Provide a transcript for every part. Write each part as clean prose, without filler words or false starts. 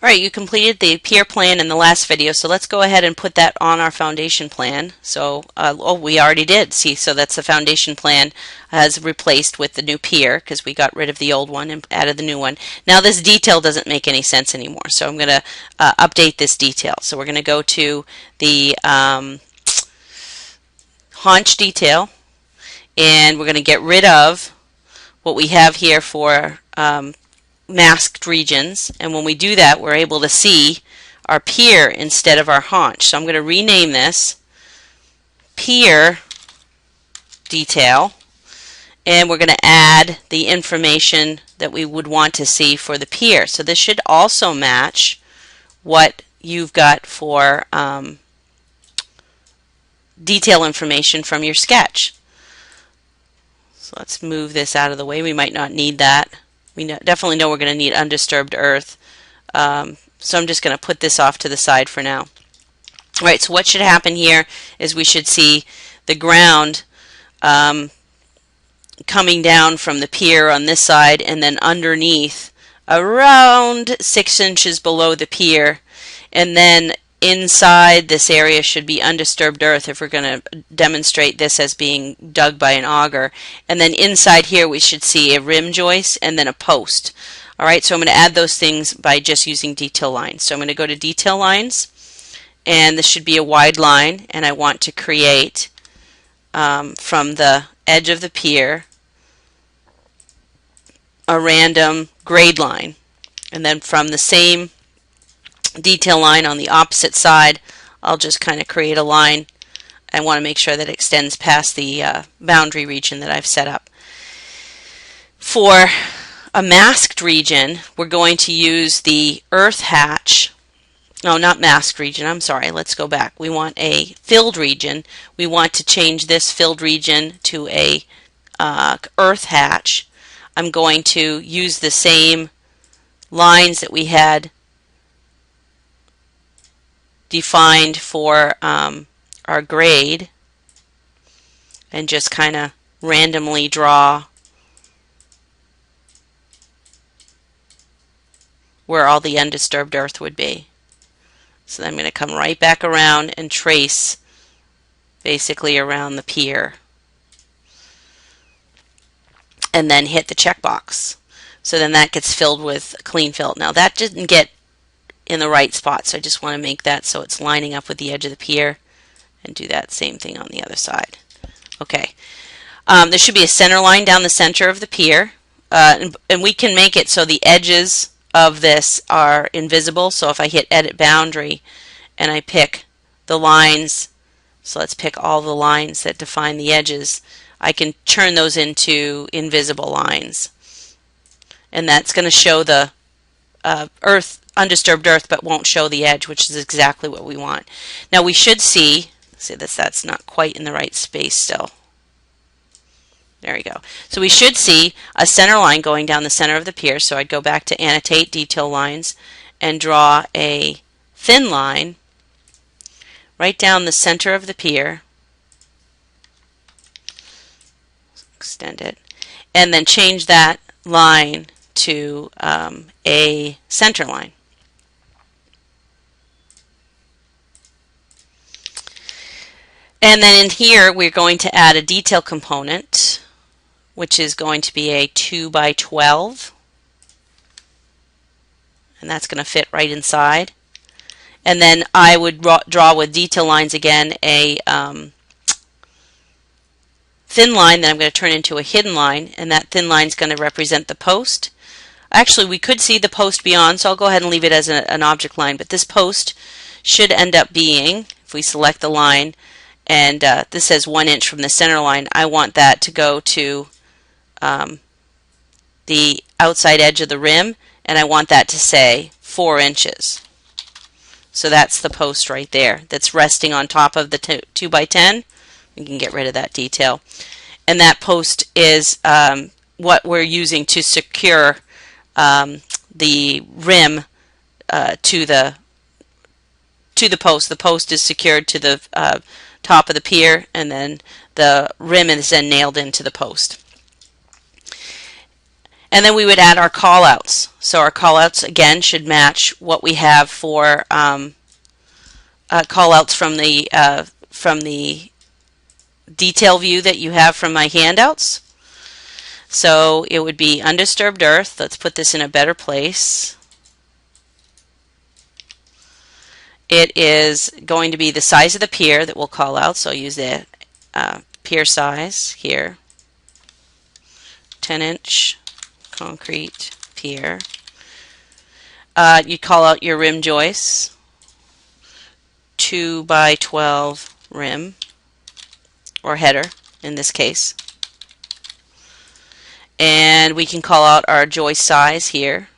Alright, you completed the pier plan in the last video, so let's go ahead and put that on our foundation plan. So, oh, we already did. See, so that's the foundation plan has replaced with the new pier because we got rid of the old one and added the new one. Now this detail doesn't make any sense anymore, so I'm going to update this detail. So we're going to go to the haunch detail, and we're going to get rid of what we have here for masked regions, and when we do that we're able to see our pier instead of our haunch. So I'm going to rename this Pier Detail, and we're going to add the information that we would want to see for the pier. So this should also match what you've got for detail information from your sketch. So let's move this out of the way. We might not need that. We definitely know we're going to need undisturbed earth. So I'm just going to put this off to the side for now. All right, so what should happen here is we should see the ground coming down from the pier on this side, and then underneath around 6 inches below the pier, and then inside this area should be undisturbed earth if we're going to demonstrate this as being dug by an auger. And then inside here we should see a rim joist and then a post. Alright, so I'm going to add those things by just using detail lines. So I'm going to go to detail lines, and this should be a wide line, and I want to create from the edge of the pier a random grade line, and then from the same detail line on the opposite side I'll just kind of create a line. I want to make sure that it extends past the boundary region that I've set up. For a masked region we're going to use the earth hatch. No, not masked region, I'm sorry, let's go back. We want a filled region. We want to change this filled region to a earth hatch. I'm going to use the same lines that we had defined for our grade, and just kind of randomly draw where all the undisturbed earth would be. So I'm going to come right back around and trace basically around the pier, and then hit the checkbox. So then that gets filled with clean fill. Now that didn't get in the right spot, so I just want to make that so it's lining up with the edge of the pier, and do that same thing on the other side. Okay, there should be a center line down the center of the pier, and we can make it so the edges of this are invisible. So if I hit edit boundary and I pick the lines, so let's pick all the lines that define the edges, I can turn those into invisible lines, and that's going to show the undisturbed earth but won't show the edge, which is exactly what we want. Now we should see that's not quite in the right space still. There we go. So we should see a center line going down the center of the pier. So I'd go back to annotate detail lines and draw a thin line right down the center of the pier. Extend it, and then change that line to a center line. And then in here we're going to add a detail component, which is going to be a 2 by 12, and that's going to fit right inside. And then I would draw with detail lines again a thin line that I'm going to turn into a hidden line, and that thin line is going to represent the post. Actually, we could see the post beyond, so I'll go ahead and leave it as an object line, but this post should end up being, if we select the line, and this says 1 inch from the center line, I want that to go to the outside edge of the rim, and I want that to say 4 inches. So that's the post right there that's resting on top of the 2 by 10. We can get rid of that detail. And that post is what we're using to secure the rim to the post. The post is secured to the top of the pier, and then the rim is then nailed into the post. And then we would add our callouts. So our callouts again should match what we have for callouts from the detail view that you have from my handouts. So it would be undisturbed earth. Let's put this in a better place. It is going to be the size of the pier that we'll call out. So I'll use the pier size here. 10-inch concrete pier. You call out your rim joists. 2 by 12 rim, or header in this case. And we can call out our joist size here.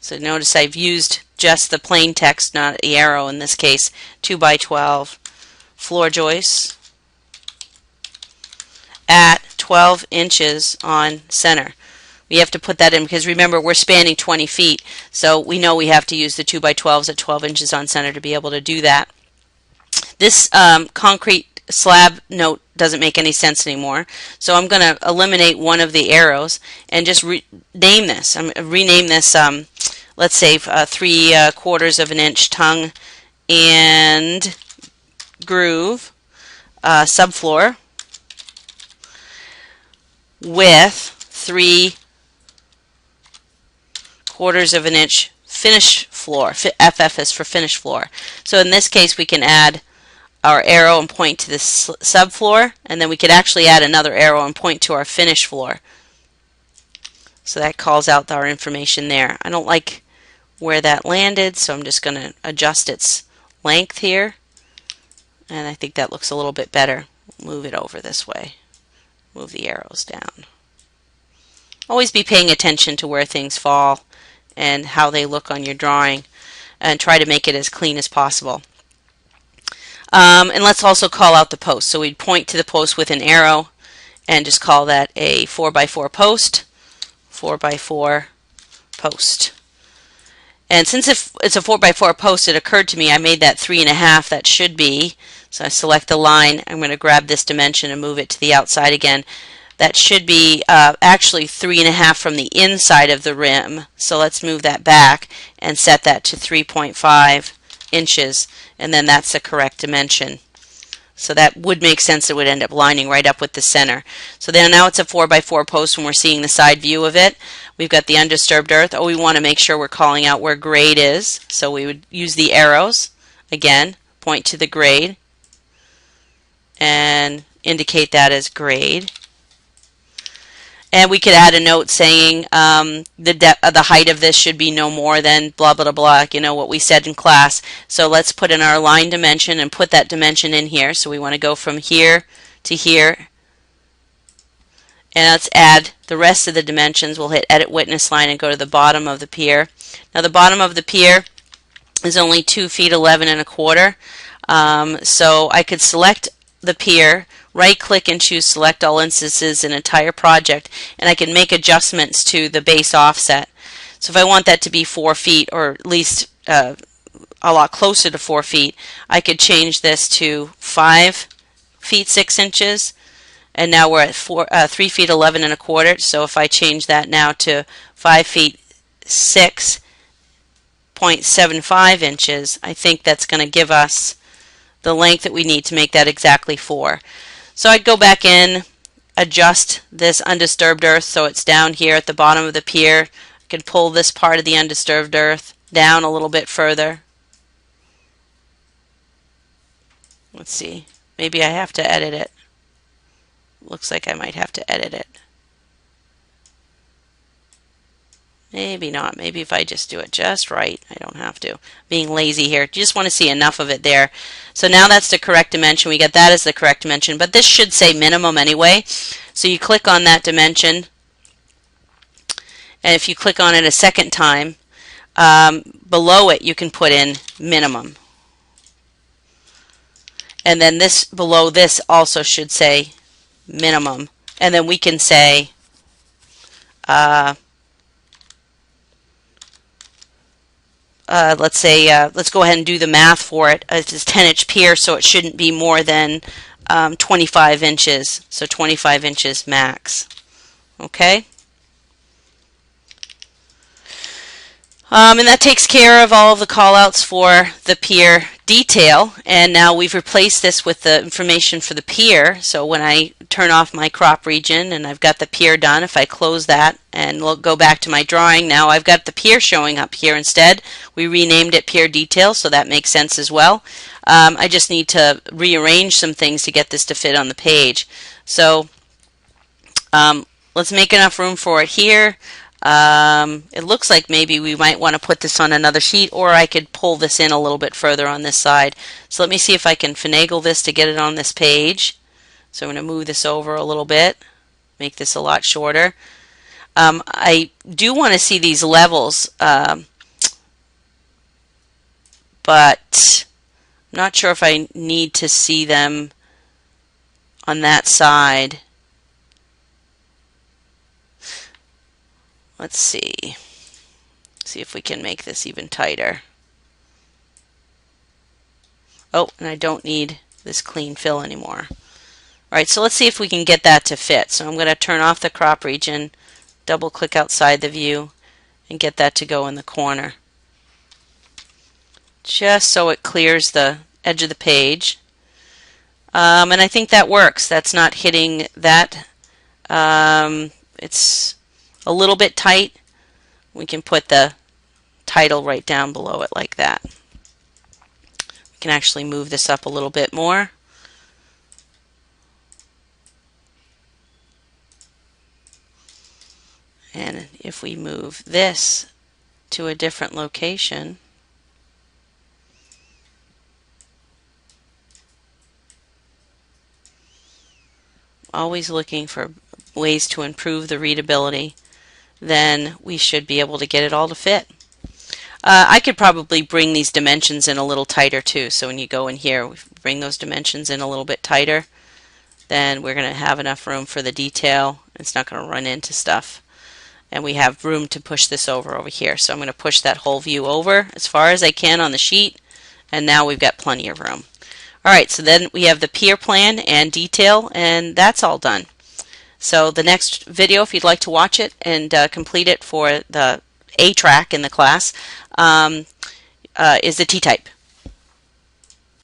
So notice I've used just the plain text, not the arrow in this case. 2 by 12 floor joists at 12 inches on center. We have to put that in because remember we're spanning 20 feet, so we know we have to use the 2 by 12s at 12 inches on center to be able to do that. This concrete slab note doesn't make any sense anymore, so I'm going to eliminate one of the arrows and just rename this. I'm going to rename this, let's say, 3/4 of an inch tongue and groove subfloor with 3/4 of an inch finish floor. FF is for finish floor. So in this case we can add our arrow and point to the subfloor, and then we could actually add another arrow and point to our finish floor. So that calls out our information there. I don't like where that landed, so I'm just going to adjust its length here, and I think that looks a little bit better. Move it over this way. Move the arrows down. Always be paying attention to where things fall and how they look on your drawing, and try to make it as clean as possible. And let's also call out the post. So we'd point to the post with an arrow and just call that a 4x4 post. 4x4 post. And since it's a 4x4 post, it occurred to me I made that 3.5. That should be. So I select the line. I'm going to grab this dimension and move it to the outside again. That should be actually 3.5 from the inside of the rim. So let's move that back and set that to 3.5 inches, and then that's the correct dimension. So that would make sense. It would end up lining right up with the center. So then now it's a 4x4 post when we're seeing the side view of it. We've got the undisturbed earth. Oh, we want to make sure we're calling out where grade is. So we would use the arrows. Again, point to the grade and indicate that as grade. And we could add a note saying the height of this should be no more than blah, blah, blah, you know, what we said in class. So let's put in our line dimension and put that dimension in here. So we want to go from here to here. And let's add the rest of the dimensions. We'll hit Edit Witness Line and go to the bottom of the pier. Now the bottom of the pier is only 2 feet 11 1/4. So I could select the pier, right-click and choose Select All Instances in Entire Project, and I can make adjustments to the base offset. So if I want that to be 4 feet, or at least a lot closer to 4 feet, I could change this to 5 feet 6 inches, and now we're at 3 feet 11 1/4. So if I change that now to 5 feet 6.75 inches, I think that's going to give us the length that we need to make that exactly 4. So I'd go back in, adjust this undisturbed earth so it's down here at the bottom of the pier. I can pull this part of the undisturbed earth down a little bit further. Let's see, maybe I have to edit it. Looks like I might have to edit it. Maybe not. Maybe if I just do it just right, I don't have to. Being lazy here. You just want to see enough of it there. So now that's the correct dimension. We got that as the correct dimension, but this should say minimum anyway. So you click on that dimension, and if you click on it a second time, below it you can put in minimum. And then this below this also should say minimum. And then we can say let's say, let's go ahead and do the math for it. It's a 10-inch pier, so it shouldn't be more than 25 inches. So 25 inches max. Okay? And that takes care of all of the callouts for the pier detail. And now we've replaced this with the information for the pier. So when I turn off my crop region and I've got the pier done, if I close that and go back to my drawing, now I've got the pier showing up here instead. We renamed it Pier Detail, so that makes sense as well. I just need to rearrange some things to get this to fit on the page. So let's make enough room for it here. It looks like maybe we might want to put this on another sheet, or I could pull this in a little bit further on this side. So let me see if I can finagle this to get it on this page. So I'm going to move this over a little bit, make this a lot shorter. I do want to see these levels, but I'm not sure if I need to see them on that side. Let's see if we can make this even tighter. Oh, and I don't need this clean fill anymore. Alright, so let's see if we can get that to fit. So I'm going to turn off the crop region, double click outside the view, and get that to go in the corner. Just so it clears the edge of the page. And I think that works. That's not hitting that. It's a little bit tight. We can put the title right down below it like that. We can actually move this up a little bit more. And if we move this to a different location, always looking for ways to improve the readability, then we should be able to get it all to fit. I could probably bring these dimensions in a little tighter too. So when you go in here, bring those dimensions in a little bit tighter, then we're going to have enough room for the detail. It's not going to run into stuff. And we have room to push this over here. So I'm going to push that whole view over as far as I can on the sheet, and now we've got plenty of room. Alright, so then we have the pier plan and detail, and that's all done. So the next video, if you'd like to watch it and complete it for the A track in the class, is the T-type.